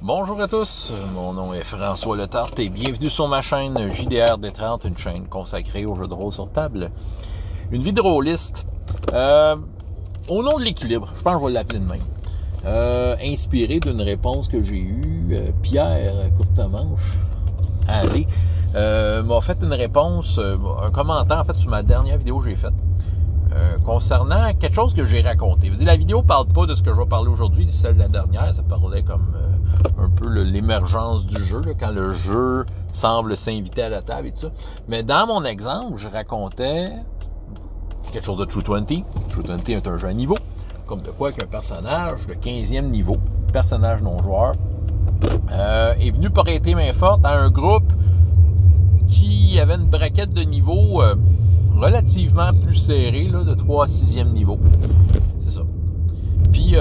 Bonjour à tous, mon nom est François Letarte et bienvenue sur ma chaîne JDR D30, une chaîne consacrée aux jeux de rôle sur table. Une vie de rôliste, au nom de l'équilibre, je pense que je vais l'appeler de même. Inspiré d'une réponse que j'ai eue, Pierre Courtemanche, allez, m'a fait une réponse, un commentaire en fait sur ma dernière vidéo que j'ai faite. Concernant quelque chose que j'ai raconté. Vous savez, la vidéo ne parle pas de ce que je vais parler aujourd'hui, celle de la dernière, ça parlait comme un peu l'émergence du jeu, là, quand le jeu semble s'inviter à la table et tout ça. Mais dans mon exemple, je racontais quelque chose de True 20. True 20 est un jeu à niveau, comme de quoi qu'un personnage de 15e niveau, personnage non-joueur, est venu prêter main forte à un groupe qui avait une braquette de niveau relativement plus serré, là, de 3 à 6e niveau. C'est ça. Puis,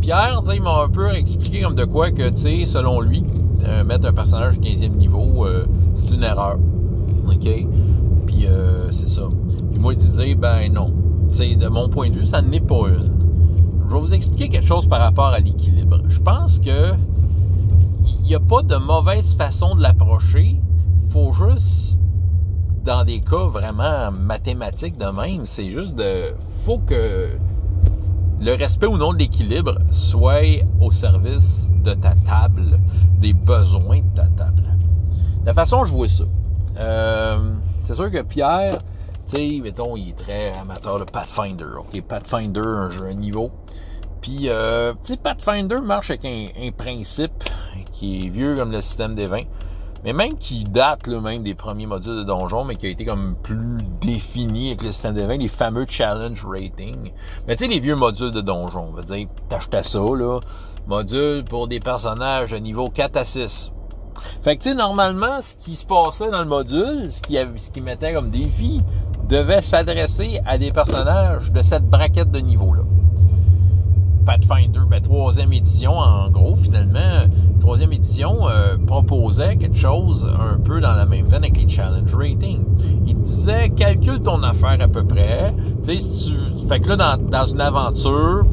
Pierre, il m'a un peu expliqué comme de quoi que, tu sais, selon lui, mettre un personnage de 15e niveau, c'est une erreur. OK? Puis, c'est ça. Puis moi, il disait, ben non. Tu sais, de mon point de vue, ça n'est pas une. Je vais vous expliquer quelque chose par rapport à l'équilibre. Je pense que il n'y a pas de mauvaise façon de l'approcher. Faut juste, dans des cas vraiment mathématiques de même, c'est juste faut que le respect ou non de l'équilibre soit au service de ta table, des besoins de ta table. La façon dont je vois ça, c'est sûr que Pierre, tu sais, mettons, il est très amateur de Pathfinder. OK, Pathfinder, un jeu à niveau. Puis, tu sais, Pathfinder marche avec un principe qui est vieux comme le système des 20. Mais même qui date là, même des premiers modules de donjon, mais qui a été comme plus défini avec le système d'événements, les fameux challenge rating. Mais tu sais, les vieux modules de donjon, on va dire, t'achetais ça, là, module pour des personnages de niveau 4 à 6. Fait que tu sais, normalement, ce qui se passait dans le module, ce qui mettait comme défi, devait s'adresser à des personnages de cette braquette de niveau-là. Pathfinder, ben, 3e édition, en gros, finalement, 3e édition proposait quelque chose un peu dans la même veine avec les challenge ratings. Il disait, calcule ton affaire à peu près. Tu sais, si tu... Fait que là, dans une aventure,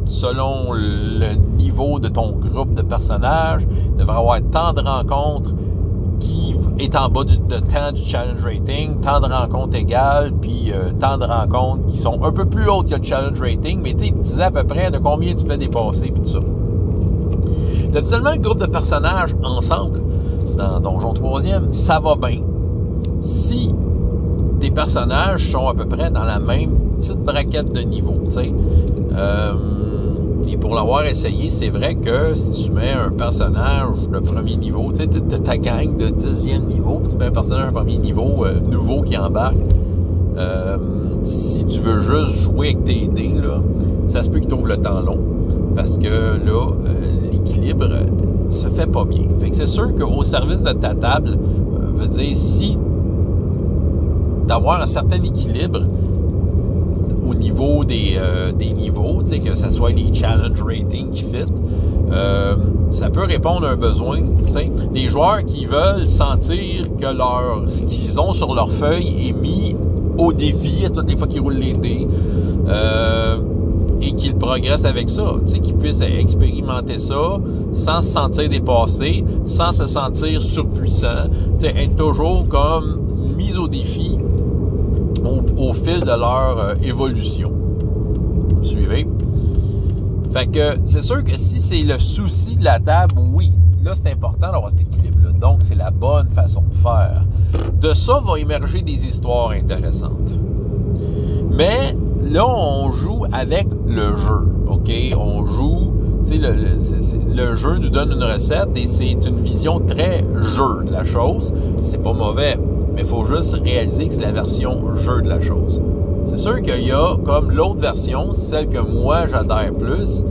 selon le niveau de ton groupe de personnages, il devrait y avoir tant de rencontres qui est en bas de temps du challenge rating, tant de rencontres égales, puis tant de rencontres qui sont un peu plus hautes que le challenge rating, mais tu sais, il disait à peu près de combien tu fais dépasser, puis tout ça. T'as seulement un groupe de personnages ensemble, dans Donjon 3e, ça va bien. Si tes personnages sont à peu près dans la même petite braquette de niveau, tu sais. Et pour l'avoir essayé, c'est vrai que si tu mets un personnage de premier niveau, tu sais, t'as ta gang de 10e niveau, puis tu mets un personnage de premier niveau nouveau qui embarque, si tu veux juste jouer avec tes dés, là, ça se peut qu'il trouve le temps long. Parce que là, l'équilibre se fait pas bien. Fait que c'est sûr qu'au service de ta table, veut dire, si d'avoir un certain équilibre au niveau des niveaux, tu sais, que ce soit les challenge ratings qui fit, ça peut répondre à un besoin. Tu sais, des joueurs qui veulent sentir que ce qu'ils ont sur leur feuille est mis au défi à toutes les fois qu'ils roulent les dés, et qu'ils progressent avec ça, tu sais, qu'ils puissent expérimenter ça sans se sentir dépassé, sans se sentir surpuissant, tu sais, être toujours comme mis au défi au fil de leur évolution. Vous suivez? Fait que c'est sûr que si c'est le souci de la table, oui, là c'est important d'avoir cet équilibre-là. Donc c'est la bonne façon de faire. De ça va émerger des histoires intéressantes. Mais là, on joue avec le jeu, OK? On joue, tu sais, le jeu nous donne une recette et c'est une vision très jeu de la chose. C'est pas mauvais, mais il faut juste réaliser que c'est la version jeu de la chose. C'est sûr qu'il y a, comme l'autre version, celle que moi j'adhère plus,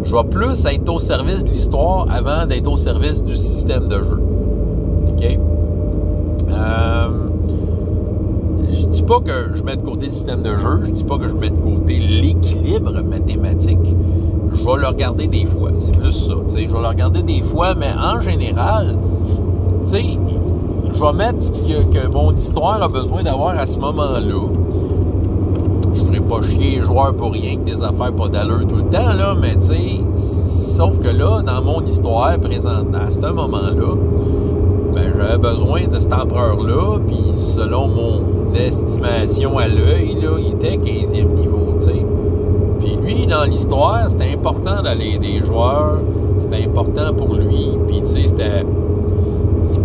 je vais plus être au service de l'histoire avant d'être au service du système de jeu. OK? Je dis pas que je mets de côté le système de jeu, je dis pas que je mets de côté l'équilibre mathématique. Je vais le regarder des fois, c'est plus ça. Tu sais, je vais le regarder des fois, mais en général, tu sais, je vais mettre ce que mon histoire a besoin d'avoir à ce moment-là. Je ferai pas chier les joueurs pour rien que des affaires pas d'allure tout le temps, là, mais tu sais, sauf que là, dans mon histoire présente, à ce moment-là, ben, j'avais besoin de cet empereur-là, puis selon mon estimation à l'œil, là, il était 15e niveau, tu sais. Puis lui, dans l'histoire, c'était important d'aller aider les joueurs, c'était important pour lui, puis tu sais,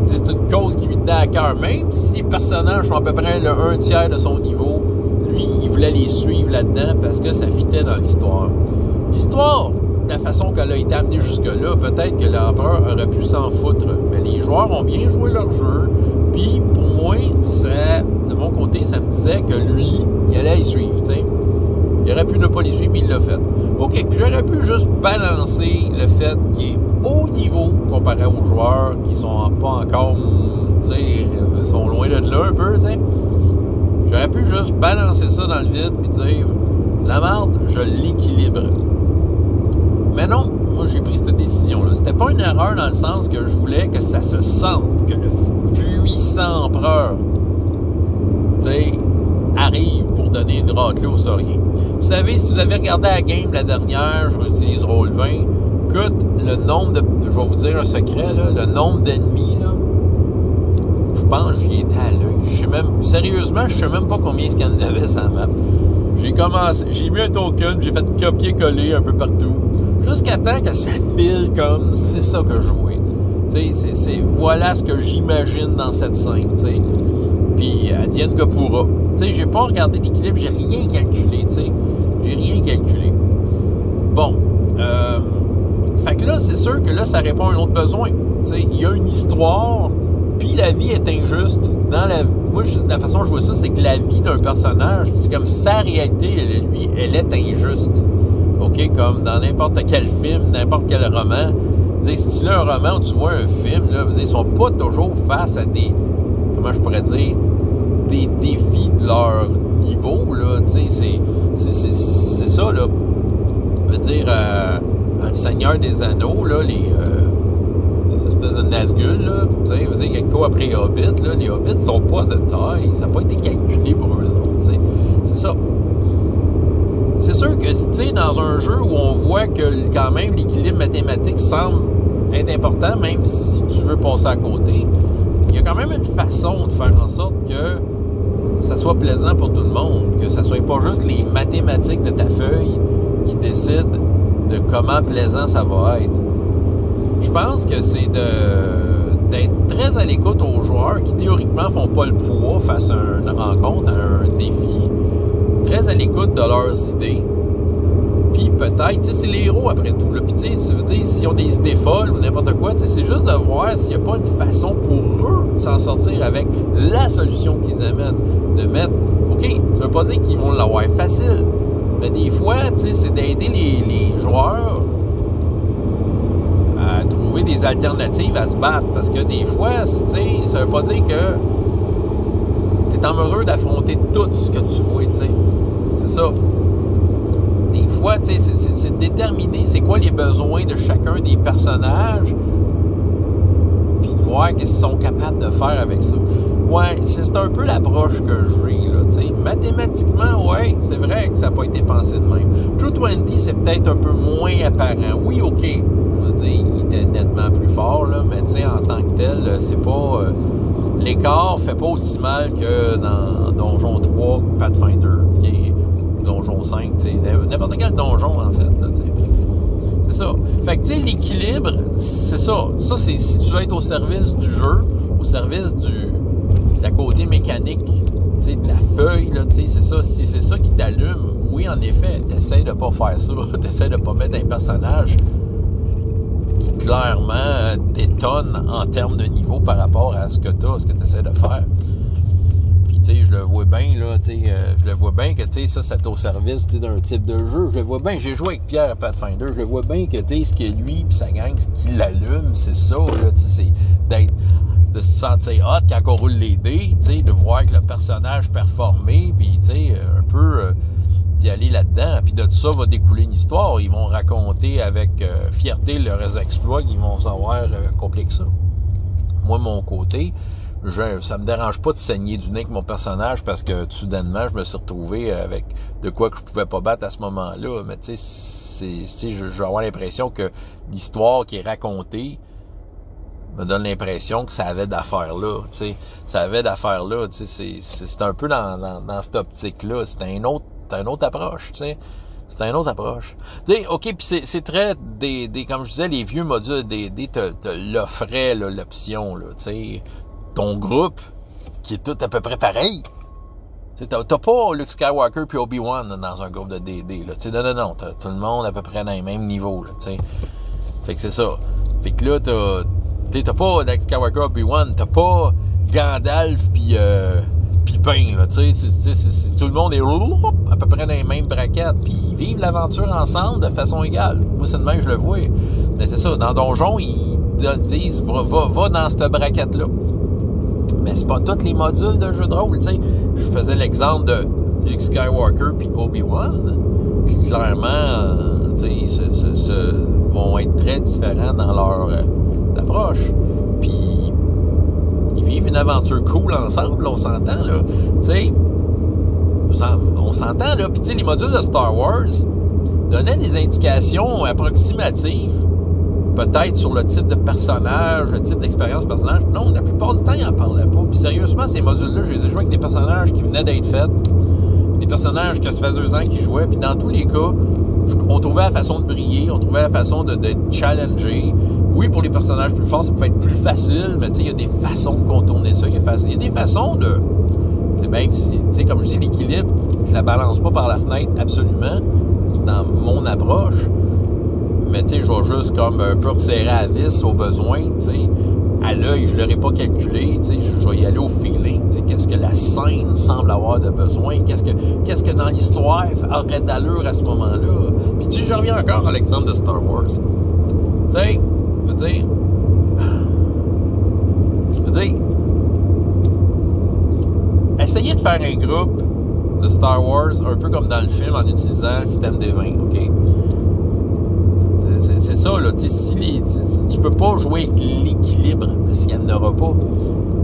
c'est une cause qui lui tenait à cœur, même si les personnages sont à peu près le 1/3 de son niveau, lui, il voulait les suivre là-dedans parce que ça fitait dans l'histoire. L'histoire, de la façon qu'elle a été amenée jusque-là, peut-être que l'empereur aurait pu s'en foutre, mais les joueurs ont bien joué leur jeu, puis pour moi, ça, de mon côté, ça me disait que lui, il allait les suivre, tu sais. Il aurait pu ne pas les suivre, mais il l'a fait. OK, puis j'aurais pu juste balancer le fait qu'il est haut niveau comparé aux joueurs qui sont pas encore, tu sais, sont loin de là un peu, tu sais. J'aurais pu juste balancer ça dans le vide et dire, la merde, je l'équilibre. Mais non, moi j'ai pris cette décision-là. C'était pas une erreur dans le sens que je voulais que ça se sente, que le puissant empereur, tu sais, arrive pour donner une raclée aux sauriens. Vous savez, si vous avez regardé la game la dernière, je utilise Roll20, écoute, le nombre de... Je vais vous dire un secret, là, le nombre d'ennemis, là, je pense que j'y étais à l'œil. Sérieusement, je sais même pas combien il y en avait sur la map. J'ai mis un token, j'ai fait copier-coller un peu partout, jusqu'à temps que ça file comme, c'est ça que je vois. Tu sais, voilà ce que j'imagine dans cette scène, tu sais. Puis, advienne que pourra. Tu sais, j'ai pas regardé l'équilibre, j'ai rien calculé, tu sais. J'ai rien calculé. Bon. Fait que là, c'est sûr que là, ça répond à un autre besoin. Tu sais, il y a une histoire, puis la vie est injuste. Moi, la façon dont je vois ça, c'est que la vie d'un personnage, c'est comme sa réalité, elle est injuste. OK? Comme dans n'importe quel film, n'importe quel roman. Tu sais, si tu lis un roman ou tu vois un film, là, ils sont pas toujours face à des... Comment je pourrais dire? Des défis de leur niveau, là, tu sais, c'est ça, là. Je veux dire, dans le Seigneur des Anneaux, là, les espèces de Nazgûl, là, tu sais, je veux dire, quelque après Hobbits, là, les Hobbits sont pas de taille, ça n'a pas été calculé pour eux autres, tu sais, c'est ça. C'est sûr que, tu sais, dans un jeu où on voit que, quand même, l'équilibre mathématique semble être important, même si tu veux passer à côté, il y a quand même une façon de faire en sorte que ça soit plaisant pour tout le monde, que ça soit pas juste les mathématiques de ta feuille qui décident de comment plaisant ça va être. Je pense que c'est d'être très à l'écoute aux joueurs qui théoriquement font pas le poids face à une rencontre, à un défi, très à l'écoute de leurs idées. Puis peut-être, tu sais, c'est les héros après tout. Puis tu sais, ça veut dire, s'ils ont des idées folles ou n'importe quoi, tu sais, c'est juste de voir s'il n'y a pas une façon pour eux de s'en sortir avec la solution qu'ils amènent. De mettre, OK, ça veut pas dire qu'ils vont l'avoir facile, mais des fois, tu sais, c'est d'aider les joueurs à trouver des alternatives à se battre. Parce que des fois, tu sais, ça veut pas dire que tu es en mesure d'affronter tout ce que tu vois, tu sais. C'est ça. Des fois, tu sais, c'est de déterminer c'est quoi les besoins de chacun des personnages, puis de voir qu'est-ce qu'ils sont capables de faire avec ça. Ouais, c'est un peu l'approche que j'ai, là, tu sais. Mathématiquement, ouais, c'est vrai que ça n'a pas été pensé de même. True 20, c'est peut-être un peu moins apparent. Oui, OK, je veux dire, il était nettement plus fort, là, mais tu sais, en tant que tel, c'est pas... l'écart fait pas aussi mal que dans Donjon 3, Pathfinder, qui est Donjon 5, tu sais, n'importe quel donjon, en fait, là, tu sais. C'est ça. Fait que, tu sais, l'équilibre, c'est ça. Ça, c'est si tu veux être au service du jeu, au service de la côté mécanique, tu sais, de la feuille, là, tu sais, c'est ça. Si c'est ça qui t'allume, oui, en effet, t'essaies de pas faire ça. T'essaies de pas mettre un personnage qui, clairement, t'étonne en termes de niveau par rapport à ce que t'essaies de faire. Tu sais, je le vois bien, là, tu sais, je le vois bien que, tu sais, ça, c'est au service, tu sais, d'un type de jeu. Je le vois bien, j'ai joué avec Pierre à Pathfinder, je le vois bien que, tu sais, ce que lui puis sa gang, ce qui l'allume, c'est ça, là, tu sais, c'est de se sentir hot quand on roule les dés, tu sais, de voir que le personnage performer, puis, tu sais, un peu d'y aller là-dedans. Puis de tout ça va découler une histoire. Ils vont raconter avec fierté leurs exploits qu'ils vont savoir complexe ça. Moi, de mon côté, ça me dérange pas de saigner du nez avec mon personnage parce que soudainement, je me suis retrouvé avec de quoi que je pouvais pas battre à ce moment-là. Mais tu sais, je vais avoir l'impression que l'histoire qui est racontée me donne l'impression que ça avait d'affaires là. Tu sais, ça avait d'affaires là. Tu sais, c'est un peu dans cette optique-là. C'est une autre approche. Tu sais. C'est une autre approche. Tu sais, OK, puis c'est très comme je disais, les vieux modules D&D te l'offraient l'option, là, tu sais. Ton groupe, qui est tout à peu près pareil. Tu sais, t'as pas Luke Skywalker puis Obi-Wan dans un groupe de D&D, là. Tu sais, non, t'as tout le monde à peu près dans les mêmes niveaux, là, tu sais. Fait que c'est ça. Fait que là, t'as pas Luke Skywalker, Obi-Wan, t'as pas Gandalf puis Pipin, là, tu sais, tout le monde est à peu près dans les mêmes braquettes, puis ils vivent l'aventure ensemble de façon égale. Moi, c'est de même que je le vois. Mais c'est ça, dans Donjon, ils disent, va dans cette braquette-là. Mais c'est pas tous les modules de jeu de rôle, tu sais. Je faisais l'exemple de Luke Skywalker puis Obi-Wan, qui clairement, tu sais, vont être très différents dans leur approche. Puis ils vivent une aventure cool ensemble, là, on s'entend, là. Tu sais, on s'entend, là. Puis, tu sais, les modules de Star Wars donnaient des indications approximatives, peut-être sur le type de personnage, le type d'expérience personnage. Non, la plupart du temps, ils n'en parlaient pas. Puis, sérieusement, ces modules-là, je les ai joués avec des personnages qui venaient d'être faits, des personnages que ça fait 2 ans qu'ils jouaient. Puis, dans tous les cas, on trouvait la façon de briller, on trouvait la façon de challenger. Oui, pour les personnages plus forts, ça peut être plus facile, mais tu sais, il y a des façons de contourner ça. Il y a des façons de... Même si, tu sais, comme je dis, l'équilibre, je la balance pas par la fenêtre, absolument, dans mon approche. Mais tu sais, je vais juste comme un peu resserrer à vis au besoin, tu sais. À l'œil, je l'aurais pas calculé, tu sais, je vais y aller au feeling, tu sais, qu'est-ce que la scène semble avoir de besoin, qu'est-ce que dans l'histoire aurait d'allure à ce moment-là. Puis tu sais, je reviens encore à l'exemple de Star Wars. Tu sais, je veux dire, essayez de faire un groupe de Star Wars un peu comme dans le film en utilisant le système des 20, OK? C'est ça, là. Tu peux pas jouer avec l'équilibre parce qu'il n'y en aura pas.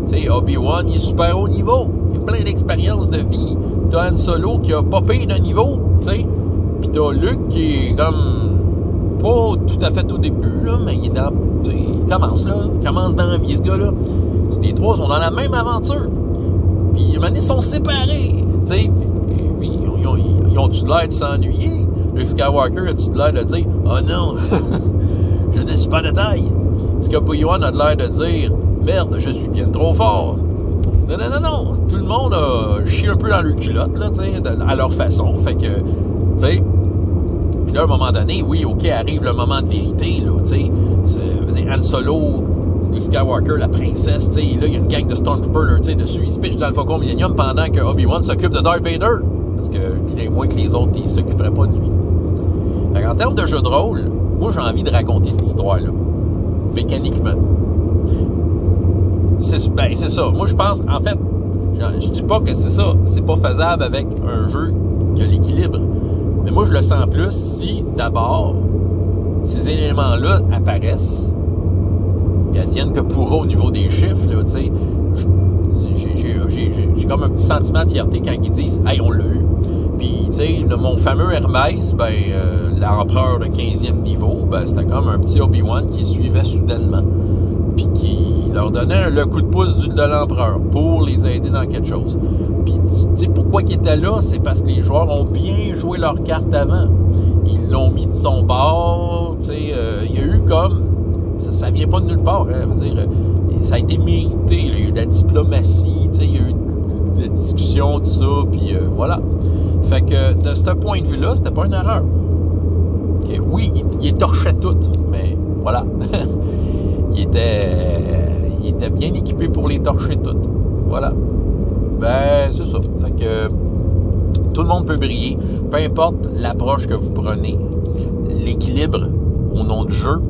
Tu sais, Obi-Wan, il est super haut niveau. Il a plein d'expériences de vie. T'as Han Solo qui a pas payé de niveau, tu sais. Puis t'as Luke qui est comme... pas tout à fait au début, là, mais il est dans... Il commence, là. Il commence dans la vie, ce gars-là. Les trois sont dans la même aventure. Puis, à un moment donné, ils sont séparés. Tu sais, ils ont-tu de l'air de s'ennuyer? Luke Skywalker a-tu de l'air de dire « Oh non, je ne suis pas de taille. » Est-ce que Obi-Wan a de l'air de dire « Merde, je suis bien trop fort. » Non. Tout le monde a chié un peu dans leur culotte, là, tu sais, à leur façon. Fait que, tu sais, puis là, à un moment donné, oui, OK, arrive le moment de vérité, là, tu sais. Han Solo, Luke Skywalker, la princesse, tu sais, là, il y a une gang de Stormtroopers, tu sais, dessus, ils se pitchent dans le Faucon Millennium pendant que Obi-Wan s'occupe de Darth Vader. Parce que, moins que les autres, ils s'occuperaient pas de lui. Fait qu'en termes de jeu de rôle, moi, j'ai envie de raconter cette histoire-là. Mécaniquement. C'est ça. Moi, je pense, en fait, je dis pas que c'est ça. C'est pas faisable avec un jeu qui a l'équilibre. Mais moi, je le sens plus si, d'abord, ces éléments-là apparaissent, puis adviennent que pourra au niveau des chiffres, là, tu sais. J'ai comme un petit sentiment de fierté quand ils disent « Hey, on l'a eu ». Puis, tu sais, mon fameux Hermès, l'empereur de 15e niveau, c'était comme un petit Obi-Wan qui suivait soudainement. Puis qui leur donnait le coup de pouce de l'empereur pour les aider dans quelque chose. Puis, tu sais, pourquoi il était là? C'est parce que les joueurs ont bien joué leurs cartes avant. Ils l'ont mis de son bord, tu sais, il y a eu comme... Ça vient pas de nulle part, hein, je veux dire, ça a été mérité, là, il y a eu de la diplomatie, tu sais, il y a eu de discussions, tout ça, puis voilà. Fait que, de ce point de vue-là, c'était pas une erreur. Okay, oui, il torchait tout, mais voilà. il était bien équipé pour les torcher toutes. Voilà. Ben, c'est ça. Fait que, tout le monde peut briller, peu importe l'approche que vous prenez. L'équilibre au nom du jeu,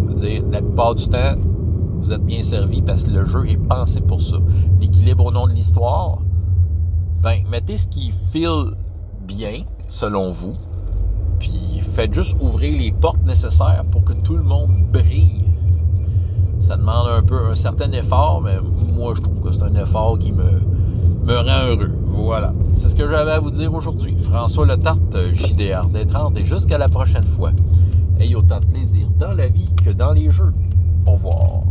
je veux dire, la plupart du temps, vous êtes bien servi parce que le jeu est pensé pour ça. L'équilibre au nom de l'histoire, ben, mettez ce qui file bien, selon vous, puis faites juste ouvrir les portes nécessaires pour que tout le monde brille. Ça demande un certain effort, mais moi, je trouve que c'est un effort qui me rend heureux. Voilà. C'est ce que j'avais à vous dire aujourd'hui. François Letarte, JDR D30, et jusqu'à la prochaine fois. Ayez autant de plaisir dans la vie que dans les jeux. Au revoir.